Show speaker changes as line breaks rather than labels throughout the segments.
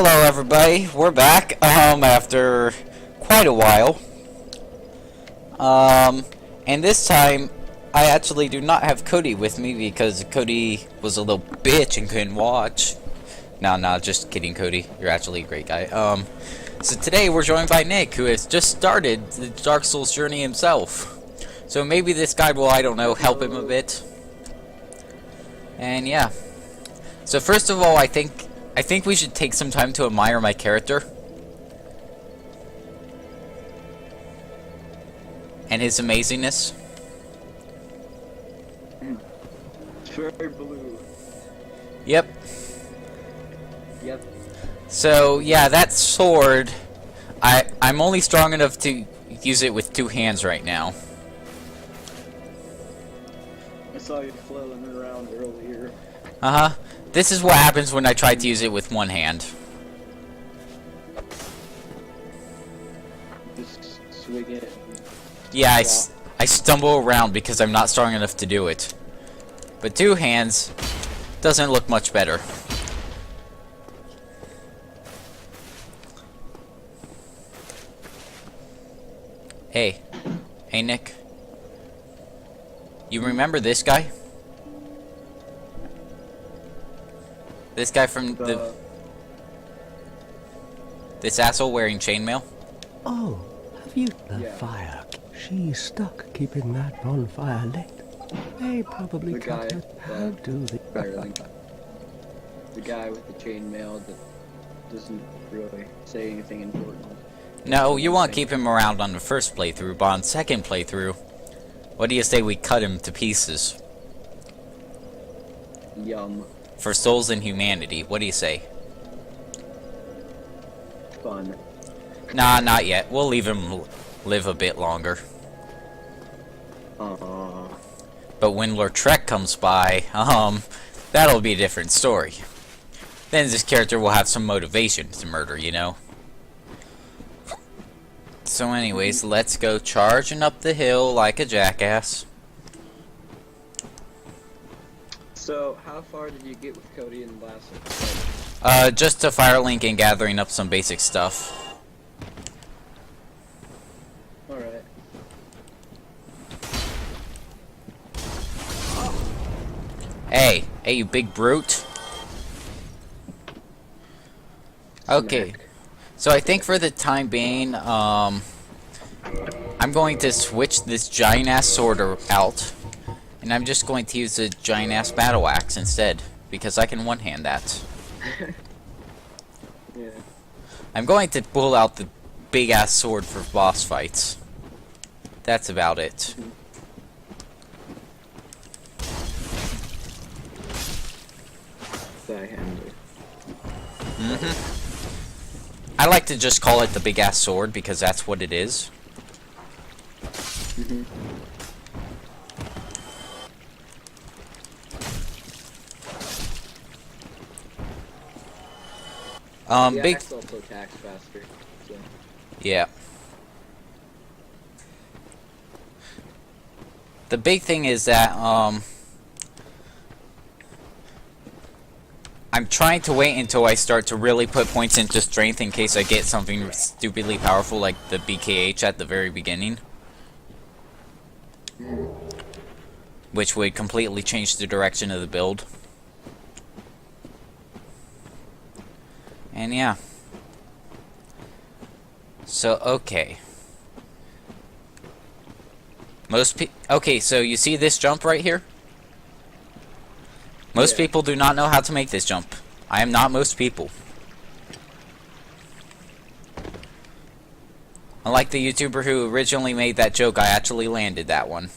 Hello everybody, we're back after quite a while. And this time I actually do not have Cody with me because Cody was a little bitch and couldn't watch. No, just kidding, Cody. You're actually a great guy. So today we're joined by Nick, who has just started the Dark Souls journey himself. So maybe this guide will, I don't know, help him a bit. And yeah. So first of all, I think we should take some time to admire my character. And his amazingness.
It's very blue.
Yep.
Yep.
So yeah, that sword, I'm only strong enough to use it with two hands right now.
I saw you flailing around earlier.
Uh-huh. This is what happens when I try to use it with one hand.
Just swing it.
Yeah, I stumble around because I'm not strong enough to do it. But two hands doesn't look much better. Hey. Hey, Nick. You remember this guy? This guy from this asshole wearing chainmail?
Oh, have you the
Yeah.
fire? She's stuck keeping that bonfire lit. They probably
The
cut
guy
her how
that-
do they?
The guy with the chainmail that doesn't really say anything important.
No, you won't keep him around on the first playthrough, but on second playthrough, what do you say we cut him to pieces?
Yum.
For souls and humanity, what do you say?
Fun.
Nah, not yet. We'll leave him live a bit longer. But when Lord Trek comes by, that'll be a different story. Then this character will have some motivation to murder, you know? So anyways, let's go charging up the hill like a jackass.
So, how far did you get with Cody in the last episode?
Just to Firelink and gathering up some basic stuff.
Alright.
Hey, you big brute. Okay, so I think for the time being, I'm going to switch this giant-ass sword out, and I'm just going to use a giant-ass battle axe instead, because I can one-hand that.
Yeah.
I'm going to pull out the big-ass sword for boss fights. That's about it.
Die-handed.
I like to just call it the big-ass sword, because that's what it is.
The
Big...
axe also attacks faster, so.
Yeah. The big thing is that, I'm trying to wait until I start to really put points into strength in case I get something stupidly powerful like the BKH at the very beginning. Which would completely change the direction of the build. And yeah. So, okay. Okay, so you see this jump right here? Most people do not know how to make this jump. I am not most people. Unlike the YouTuber who originally made that joke, I actually landed that one.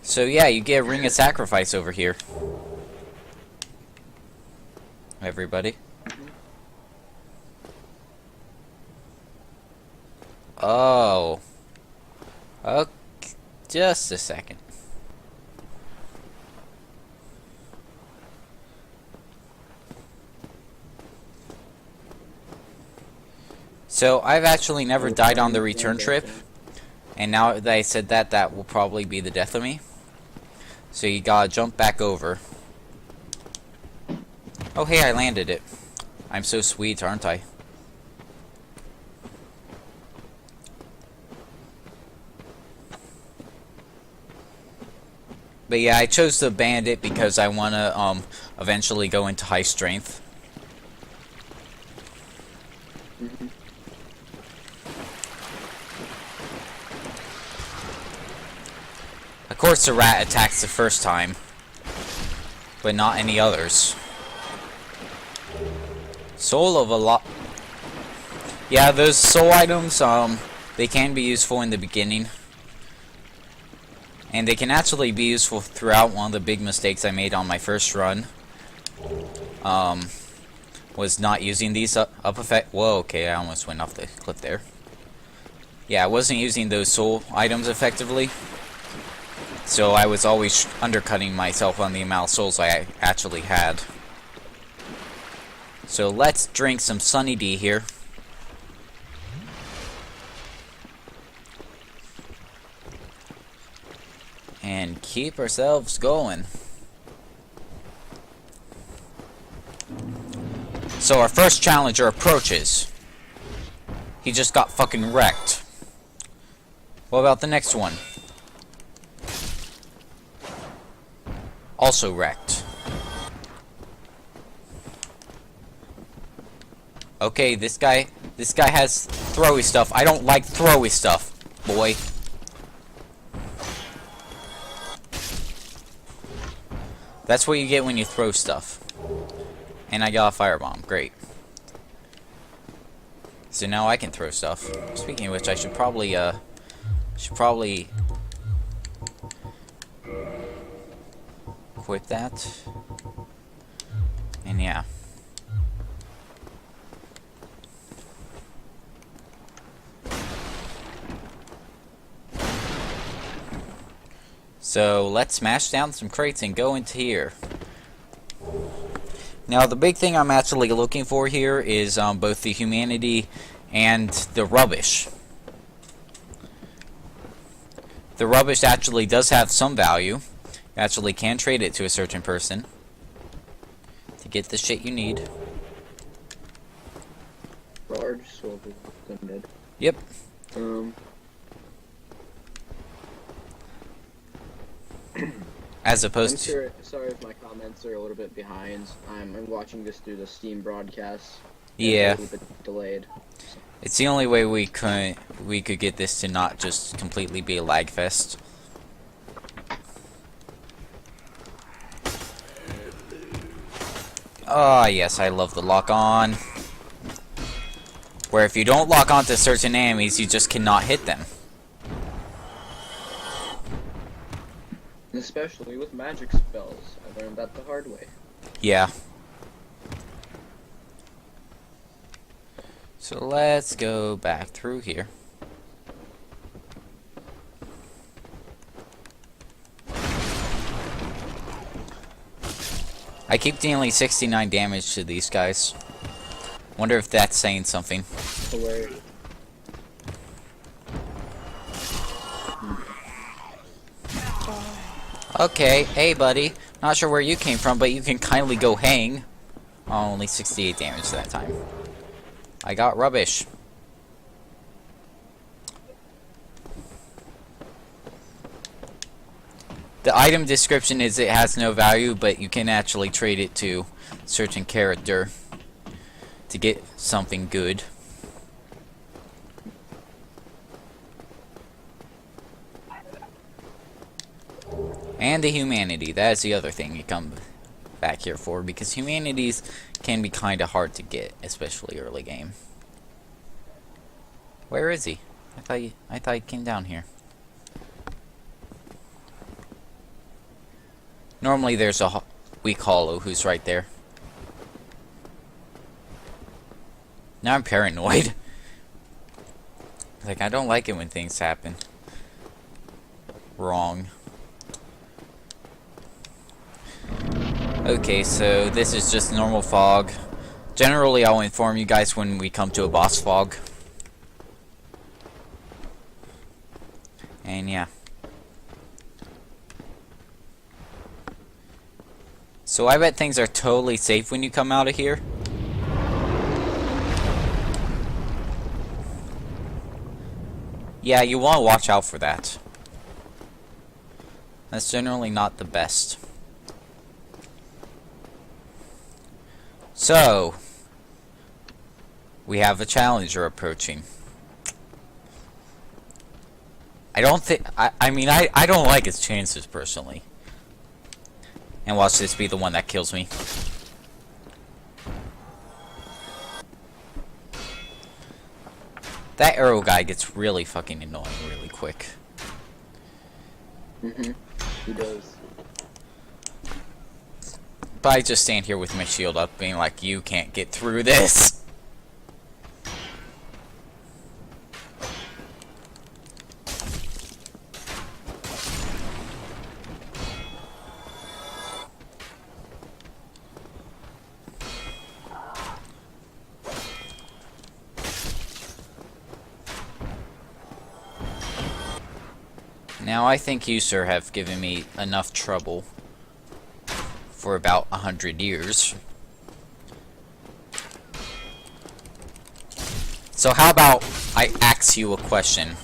So yeah, you get a ring of sacrifice over here. Everybody. Oh. Okay, just a second. So, I've actually never died on the return trip. And now that I said that, that will probably be the death of me. So you gotta jump back over. Oh hey, I landed it. I'm so sweet, aren't I? But yeah, I chose the bandit because I wanna eventually go into high strength.
Mhm.
Of course the rat attacks the first time, but not any others. Soul of a lot. Yeah, those soul items, they can be useful in the beginning. And they can actually be useful throughout. One of the big mistakes I made on my first run was not using these up effect. Whoa, okay, I almost went off the cliff there. Yeah, I wasn't using those soul items effectively. So I was always undercutting myself on the amount of souls I actually had. So let's drink some Sunny D here. And keep ourselves going. So our first challenger approaches. He just got fucking wrecked. What about the next one? Also wrecked. Okay, this guy has throwy stuff. I don't like throwy stuff, boy. That's what you get when you throw stuff. And I got a firebomb. Great. So now I can throw stuff. Speaking of which, I should probably equip that. And yeah. So let's smash down some crates and go into here. Now the big thing I'm actually looking for here is both the humanity and the rubbish. The rubbish actually does have some value. You actually can trade it to a certain person to get the shit you need.
Large silver undead.
Yep. As opposed to...
Sorry if my comments are a little bit behind. I'm watching this through the Steam broadcast.
Yeah.
A little bit delayed.
It's the only way we could get this to not just completely be a lag fest. Ah, yes, I love the lock on. Where if you don't lock onto certain enemies, you just cannot hit them.
Especially with magic spells. I learned that the hard way.
Yeah. So let's go back through here. I keep dealing 69 damage to these guys. Wonder if that's saying something.
Hilarious.
Okay, hey buddy. Not sure where you came from, but you can kindly go hang. Oh, only 68 damage that time. I got rubbish. The item description is it has no value, but you can actually trade it to a certain character to get something good. And the humanity. That is the other thing you come back here for, because humanities can be kind of hard to get, especially early game. Where is he? I thought he came down here. Normally there's a weak hollow who's right there. Now I'm paranoid. Like, I don't like it when things happen wrong. Okay, so this is just normal fog. Generally, I'll inform you guys when we come to a boss fog. So I bet things are totally safe when you come out of here. Yeah, you want to watch out for that. That's generally not the best. So, we have a challenger approaching. I don't think... I mean, I don't like his chances, personally. And watch this be the one that kills me. That arrow guy gets really fucking annoying really quick.
He does.
But I just stand here with my shield up being like, you can't get through this. Now I think you, sir, have given me enough trouble for about 100 years. So how about I ask you a question?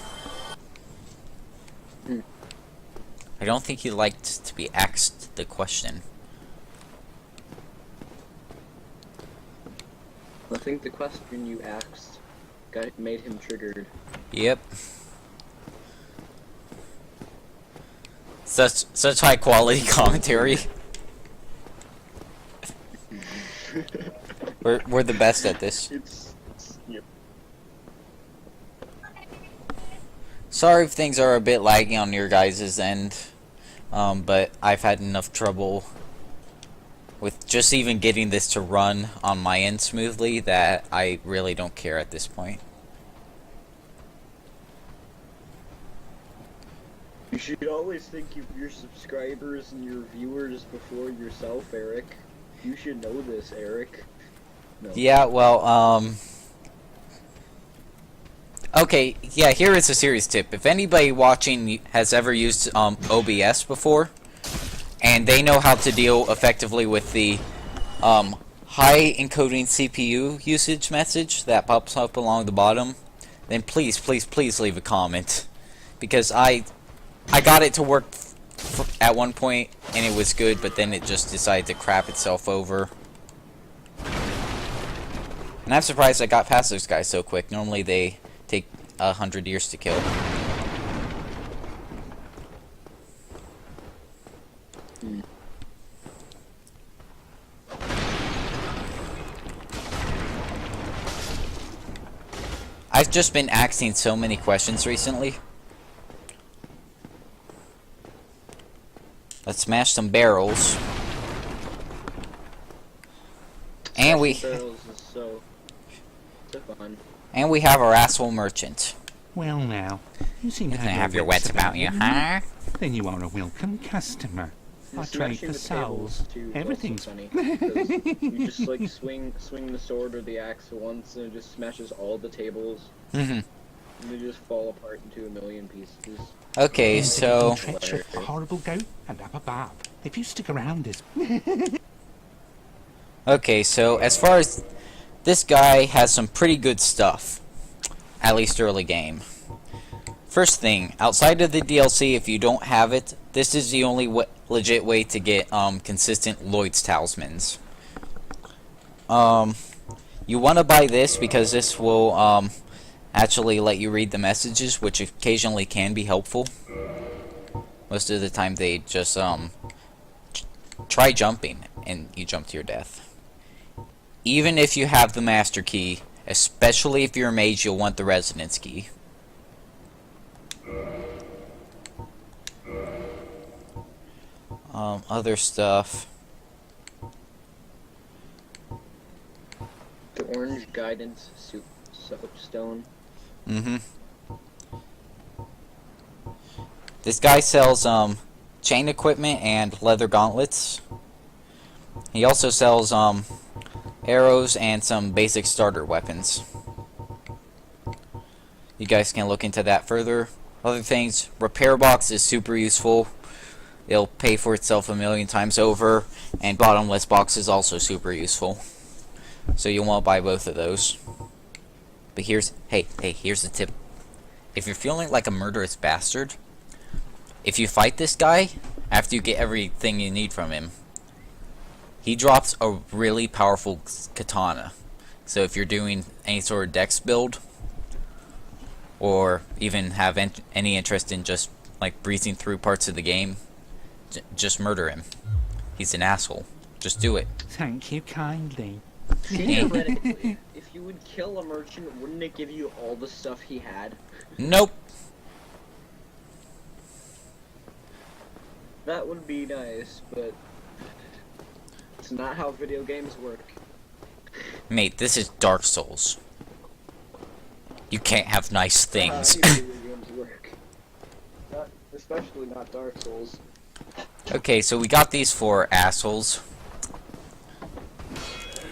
I don't think you liked to be asked the question.
I think the question you asked made him triggered.
Yep. Such high quality commentary. We're the best at this.
Yep.
Sorry if things are a bit laggy on your guys' end, but I've had enough trouble with just even getting this to run on my end smoothly that I really don't care at this point.
You should always think of your subscribers and your viewers before yourself, Eric. You should know this, Eric. No.
Yeah, well, okay, yeah, here is a serious tip. If anybody watching has ever used OBS before, and they know how to deal effectively with the high encoding CPU usage message that pops up along the bottom, then please, please, please leave a comment. Because I got it to work at one point, and it was good, but then it just decided to crap itself over. And I'm surprised I got past those guys so quick. Normally they take 100 years to kill. I've just been asking so many questions recently. Let's smash some barrels. And we
Barrels is so fun.
and we have our asshole merchant.
Well now, you seem to
Doesn't
have
have your wits about you, huh?
Then you are a welcome customer. I trade
Smashing
for
the
souls.
tables, too, is also
Everything's
funny. 'Cause you just like swing the sword or the axe once, and it just smashes all the tables.
Mm-hmm.
And they just fall apart into a million pieces.
Okay, so
treacherous, horrible goat, and up above. If you stick around this,
okay, so as far as this guy has some pretty good stuff, at least early game. First thing, outside of the DLC, if you don't have it, this is the only legit way to get consistent Lloyd's talismans. You want to buy this because this will actually let you read the messages, which occasionally can be helpful. Most of the time they just try jumping and you jump to your death. Even if you have the master key, especially if you're a mage, you'll want the resonance key. Other stuff.
The orange guidance soapstone.
Mm-hmm. This guy sells chain equipment and leather gauntlets. He also sells arrows and some basic starter weapons. You guys can look into that further. Other things, repair box is super useful. It'll pay for itself a million times over, and bottomless box is also super useful. So you'll want to buy both of those. But here's the tip. If you're feeling like a murderous bastard, if you fight this guy, after you get everything you need from him, he drops a really powerful katana. So if you're doing any sort of dex build, or even have any interest in just like breezing through parts of the game, just murder him. He's an asshole. Just do it.
Thank you kindly.
Theoretically, if you would kill a merchant, wouldn't it give you all the stuff he had?
Nope.
That would be nice, but it's not how video games work.
Mate, this is Dark Souls. You can't have nice things.
Video games work. Especially not Dark Souls.
Okay, so we got these 4 assholes.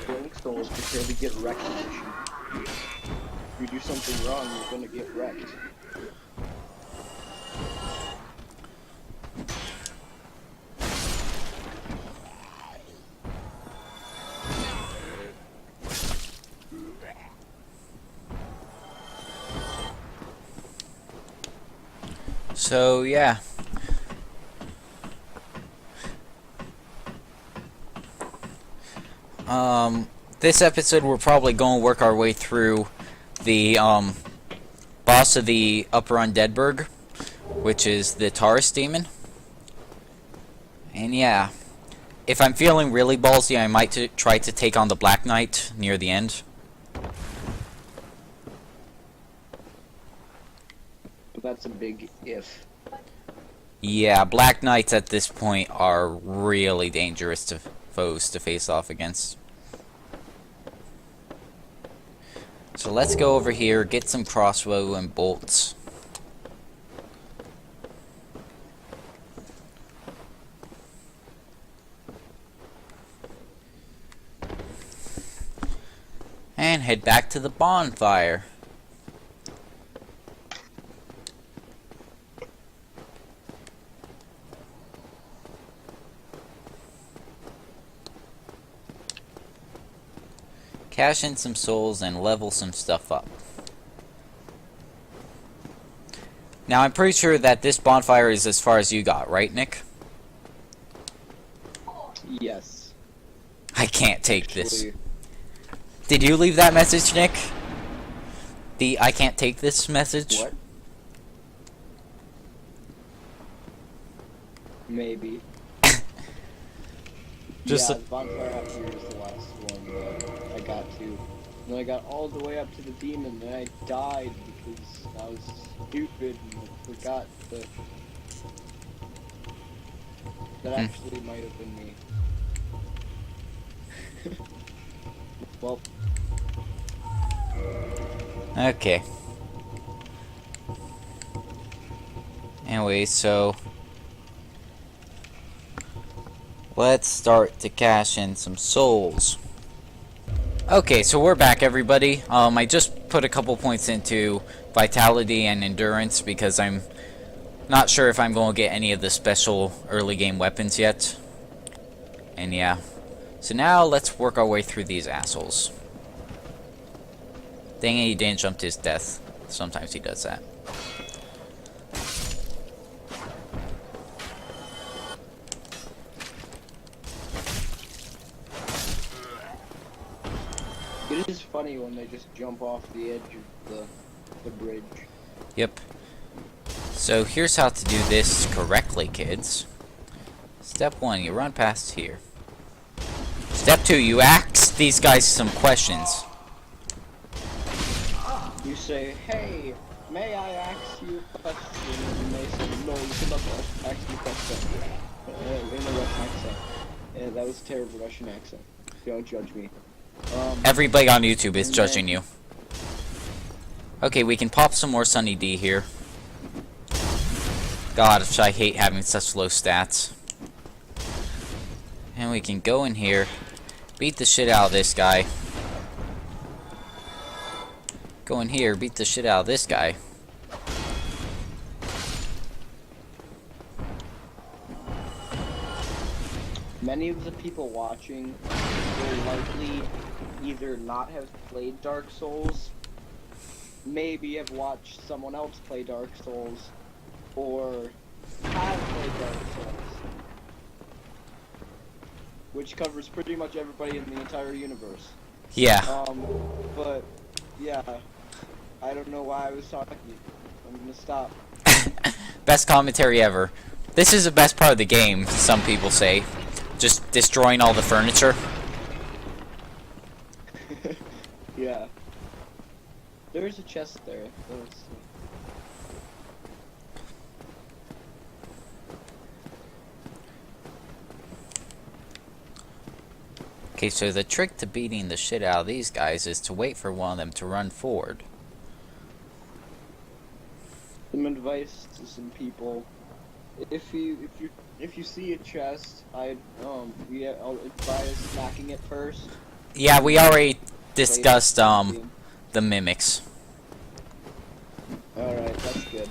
Dark Souls prepare to get wrecked edition. If you do something wrong, you're gonna get wrecked.
So, yeah. This episode we're probably going to work our way through the, boss of the Upper Undead Burg, which is the Taurus demon. And yeah, if I'm feeling really ballsy, I might try to take on the Black Knight near the end.
But that's a big if.
Yeah, Black Knights at this point are really dangerous foes to face off against. So let's go over here, get some crossbow and bolts. And head back to the bonfire. Cash in some souls and level some stuff up. Now I'm pretty sure that this bonfire is as far as you got, right, Nick?
Yes.
I can't take this.
Actually,
Did you leave that message, Nick? The I can't take this message?
what? Maybe.
Just
yeah, the bonfire out here is the last one that I got to. And then I got all the way up to the demon, and I died because I was stupid and forgot that actually might have been me. Well,
Okay. Anyway, so let's start to cash in some souls. Okay, so we're back, everybody. I just put a couple points into vitality and endurance because I'm not sure if I'm going to get any of the special early game weapons yet. And yeah. So now let's work our way through these assholes. Dang it, he didn't jump to his death. Sometimes he does that.
it is funny when they just jump off the edge of the bridge.
Yep. So here's how to do this correctly, kids. Step 1, you run past here. Step 2, you ask these guys some questions.
You say, hey, may I ask you a question? And they say, no, you cannot ask me a question. In a Russian accent. Yeah, that was a terrible Russian accent. Don't judge me.
Everybody on YouTube is judging you. Okay, we can pop some more Sunny D here. God, I hate having such low stats. And we can go in here, beat the shit out of this guy. Go in here, beat the shit out of this guy.
Many of the people watching will likely either not have played Dark Souls, maybe have watched someone else play Dark Souls, or have played Dark Souls, which covers pretty much everybody in the entire universe.
Yeah.
But yeah, I don't know why I was talking. I'm gonna stop.
Best commentary ever. This is the best part of the game, some people say. Just destroying all the furniture.
Yeah. There's a chest there.
Okay, so the trick to beating the shit out of these guys is to wait for one of them to run forward.
Some advice to some people: if you see a chest, I'll advise smacking it first.
Yeah, we already discussed the mimics.
Alright, that's good.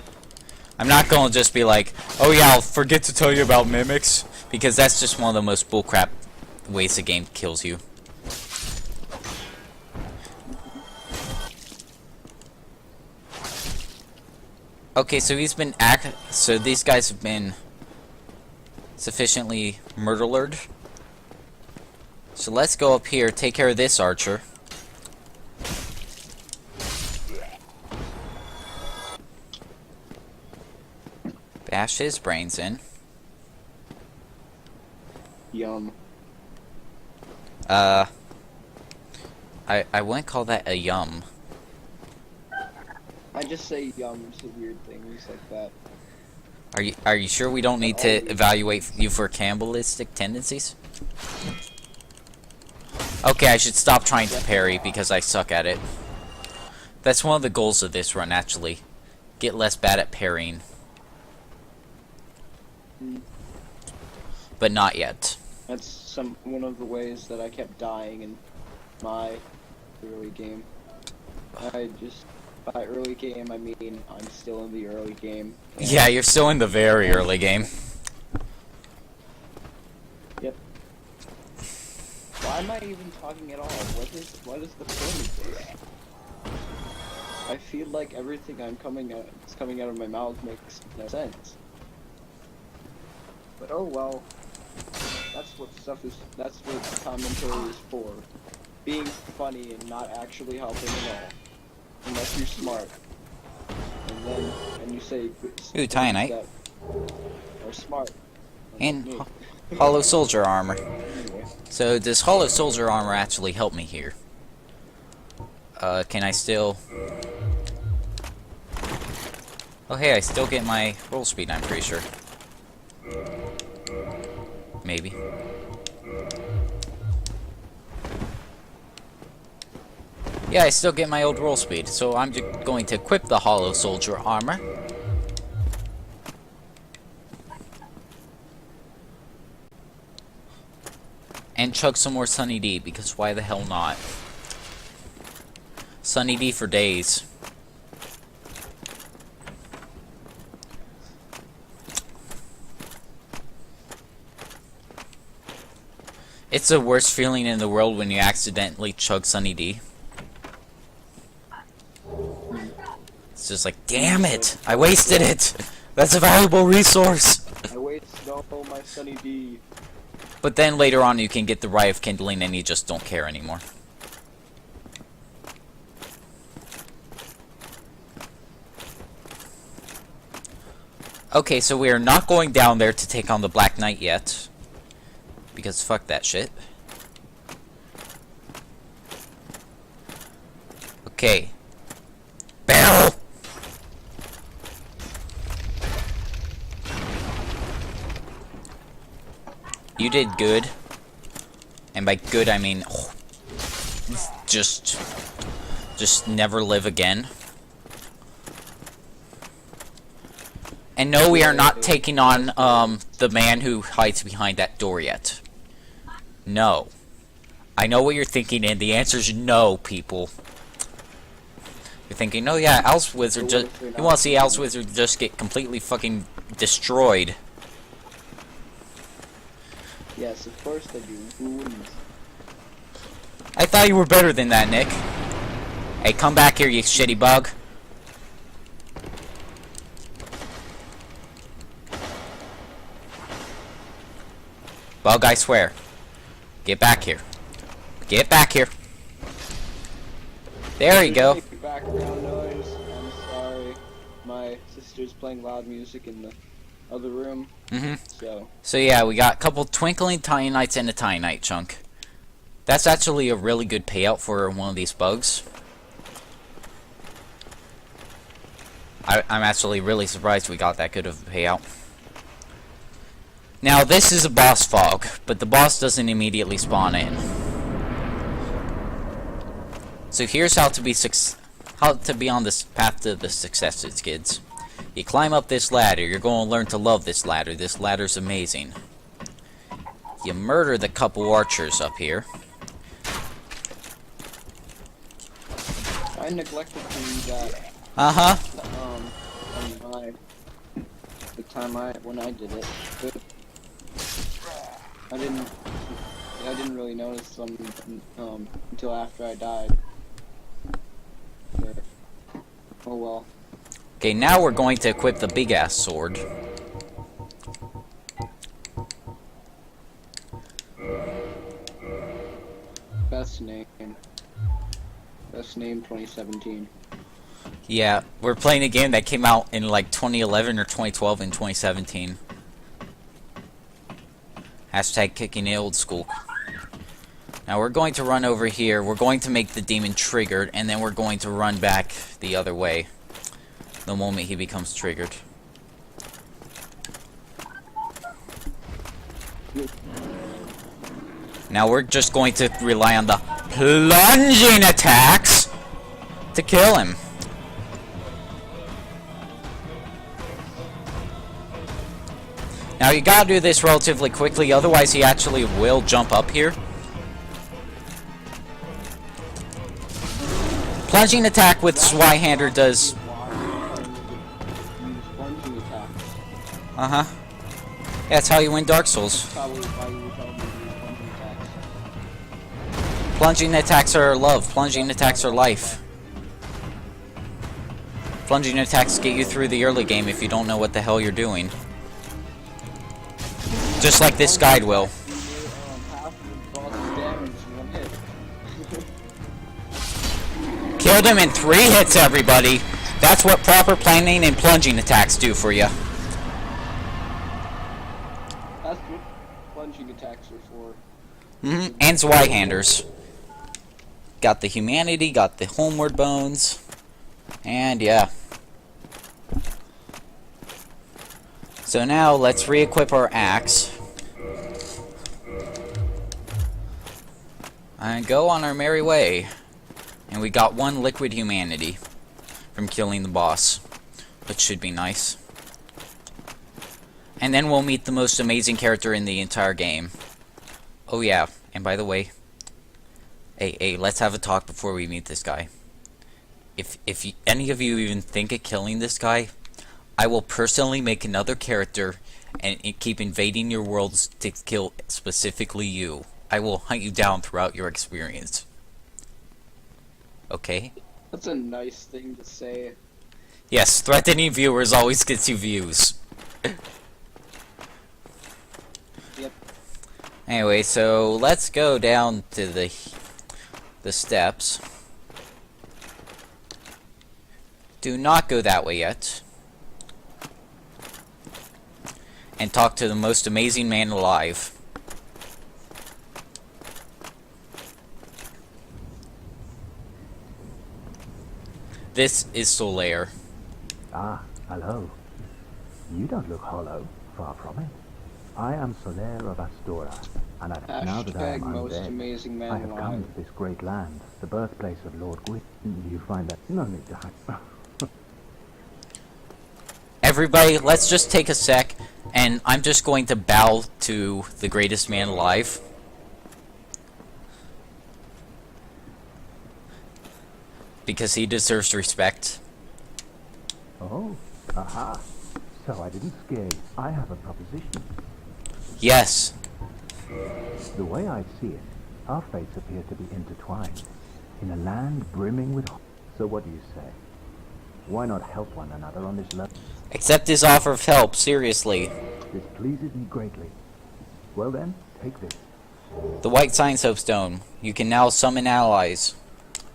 I'm not gonna just be like, oh yeah, I'll forget to tell you about mimics, because that's just one of the most bullcrap ways the game kills you. Okay, so so these guys have been sufficiently murdered. So let's go up here, take care of this archer. Bash his brains in.
Yum.
I wouldn't call that a yum.
I just say yum to weird things like that.
Are you sure we don't need to evaluate you for cannibalistic tendencies? Okay, I should stop trying to parry because I suck at it. That's one of the goals of this run, actually. Get less bad at parrying. But not yet.
That's one of the ways that I kept dying in my early game. By early game, I mean I'm still in the early game.
Yeah, you're still in the very early game.
Yep. Why am I even talking at all? What is the point of this? I feel like everything that's coming out of my mouth makes no sense. But oh well. That's what commentary is for. Being funny and not actually helping at all. Unless you're smart. And you say
Ooh, Titanite.
that are smart.
And hollow soldier armor. So does hollow soldier armor actually help me here? Can I still... Oh hey, I still get my roll speed, I'm pretty sure. Maybe. Yeah, I still get my old roll speed, so I'm just going to equip the hollow soldier armor. And chug some more Sunny D, because why the hell not? Sunny D for days. It's the worst feeling in the world when you accidentally chug Sunny D. It's just like, damn it! I wasted it! That's a valuable resource!
I wasted all my Sunny D.
But then later on you can get the Rye of Kindling and you just don't care anymore. Okay, so we are not going down there to take on the Black Knight yet. Because fuck that shit. Okay. Barrel! You did good. And by good I mean... Oh, just never live again. And no, we are not taking on the man who hides behind that door yet. No. I know what you're thinking, and the answer is no, people. You're thinking, oh yeah, Al's Wizard just... You want to see Al's Wizard just get completely fucking destroyed.
Yes, of course they do. Who wouldn't?
I thought you were better than that, Nick. Hey, come back here, you shitty bug. Bug, I swear. Get back here. Get back here. There you go.
Make background noise. I'm sorry. My sister's playing loud music in the other room.
So yeah, we got a couple twinkling Tianites and a Tianite chunk. That's actually a really good payout for one of these bugs. I'm actually really surprised we got that good of a payout. Now this is a boss fog, but the boss doesn't immediately spawn in. So here's how to be on this path to the successes, kids. You climb up this ladder. You're going to learn to love this ladder. This ladder's amazing. You murder the couple archers up here.
I neglected to do that. When I did it, but I didn't really notice them until after I died. But, oh well.
Okay, now we're going to equip the big ass sword.
Best name 2017.
Yeah, we're playing a game that came out in like 2011 or 2012 and 2017. Hashtag kicking the old school. Now we're going to run over here. We're going to make the demon triggered, and then we're going to run back the other way the moment he becomes triggered. Now we're just going to rely on the plunging attacks to kill him. Now you gotta do this relatively quickly, otherwise he actually will jump up here. Plunging attack with Swyhander does... Yeah, that's how you win Dark Souls. Plunging attacks are love. Plunging attacks are life. Plunging attacks get you through the early game if you don't know what the hell you're doing. Just like this guide will. Killed him in 3 hits, everybody. That's what proper planning and plunging attacks do for you.
That's what plunging attacks are for.
And Swyhanders. Got the humanity, got the homeward bones. And yeah. So now let's re-equip our axe. And go on our merry way. And we got 1 liquid humanity from killing the boss, which should be nice. And then we'll meet the most amazing character in the entire game. Oh yeah, and by the way, hey, let's have a talk before we meet this guy. If any of you even think of killing this guy, I will personally make another character and keep invading your worlds to kill specifically you. I will hunt you down throughout your experience. Okay?
That's a nice thing to say.
Yes, threatening viewers always gets you views.
Yep.
Anyway, so let's go down to the steps. Do not go that way yet. And talk to the most amazing man alive. This is Solaire.
Ah, hello. You don't look hollow, far from it. I am Solaire of Astora, and now that I am
most
undead,
amazing man
I have come
alive.
to this great land, the birthplace of Lord Gwyn. Do you find that? No need to hide.
Everybody, let's just take a sec, and I'm just going to bow to the greatest man alive. Because he deserves respect.
Oh, aha. So I didn't scare you. I have a proposition.
Yes.
The way I see it, our fates appear to be intertwined in a land brimming with. So what do you say? Why not help one another on this level?
Accept this offer of help, seriously.
This pleases me greatly. Well then, take this.
The White Sign Soapstone. You can now summon allies.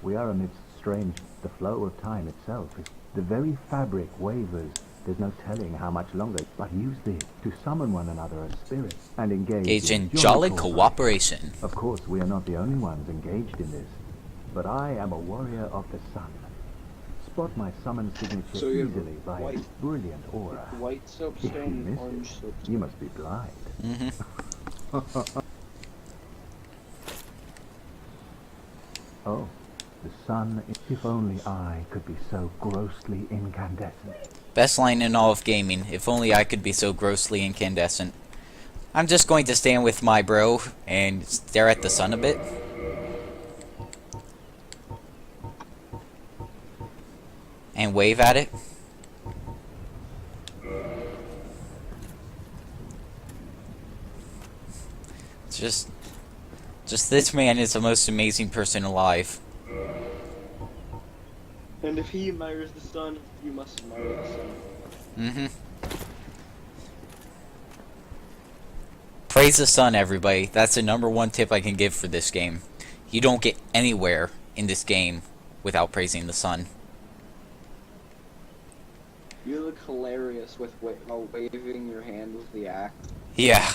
We are amidst strange. The flow of time itself is the very fabric wavers. There's no telling how much longer. But use this to summon one another as spirits and engage
In jolly cooperation.
Of course, we are not the only ones engaged in this, but I am a warrior of the sun. Spot my summon signature
So you have
easily by its
white-
brilliant aura.
White
If you
soapstone,
miss
orange
it,
soapstone.
you must be blind. Oh, the sun. If only I could be so grossly incandescent.
Best line in all of gaming. If only I could be so grossly incandescent. I'm just going to stand with my bro and stare at the sun a bit. And wave at it. Just this man is the most amazing person alive.
And if he admires the sun, you must admire the sun.
Praise the sun, everybody. That's the #1 tip I can give for this game. You don't get anywhere in this game without praising the sun.
You look hilarious with waving your hand with the axe
Yeah.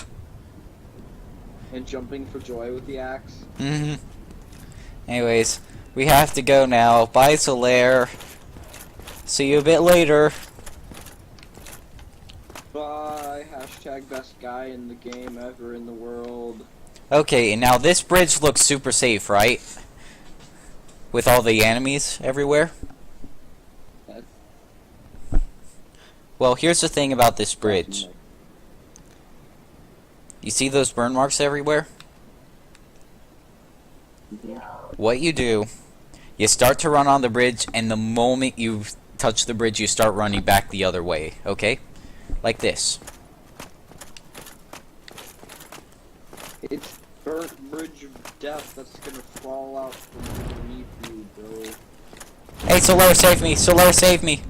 and jumping for joy with the axe.
Anyways, we have to go now. Bye, Solaire. See you a bit later.
Bye. Hashtag best guy in the game ever in the world.
Okay, and now this bridge looks super safe, right? With all the enemies everywhere. Well, here's the thing about this bridge. You see those burn marks everywhere? What you do, you start to run on the bridge, and the moment you touch the bridge, you start running back the other way, okay? Like this.
It's burnt bridge of death that's gonna fall out from underneath you, bro.
Hey, Solaire, save me! Solaire, save me!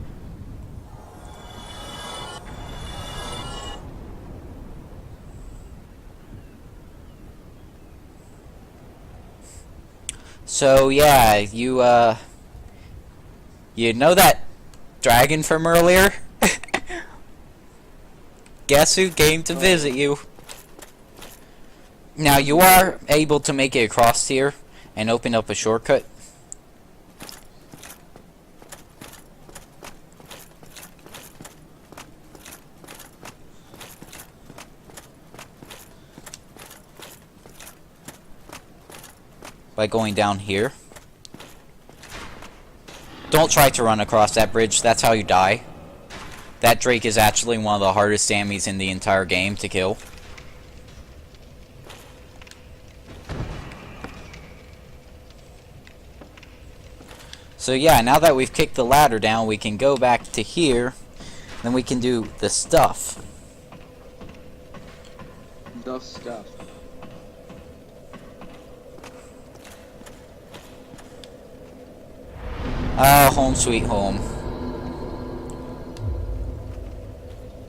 So, yeah, you know that dragon from earlier? Guess who came to visit you? Now, you are able to make it across here and open up a shortcut. By going down here. Don't try to run across that bridge, that's how you die. That Drake is actually one of the hardest enemies in the entire game to kill. So yeah, now that we've kicked the ladder down, we can go back to here, then we can do the stuff.
The stuff.
Ah, home sweet home.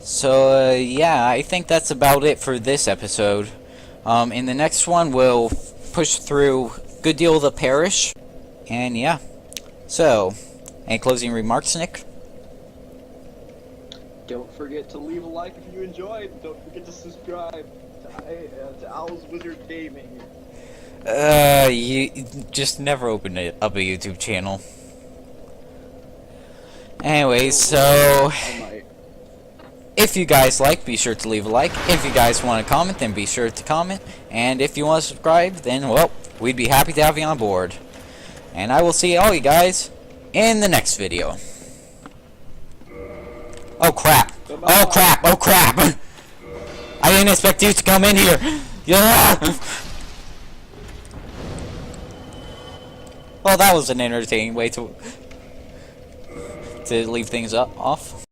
So, yeah, I think that's about it for this episode. In the next one, we'll push through a good deal of the parish. And, yeah. So, any closing remarks, Nick?
Don't forget to leave a like if you enjoyed. Don't forget to subscribe to Owl's Wizard Gaming.
You just never opened up a YouTube channel. Anyway, so if you guys like, be sure to leave a like. If you guys want to comment, then be sure to comment. And if you want to subscribe, then, well, we'd be happy to have you on board. And I will see all you guys in the next video. Oh crap! Oh crap! Oh crap! I didn't expect you to come in here! Yeah! Well, that was an entertaining way to leave things off.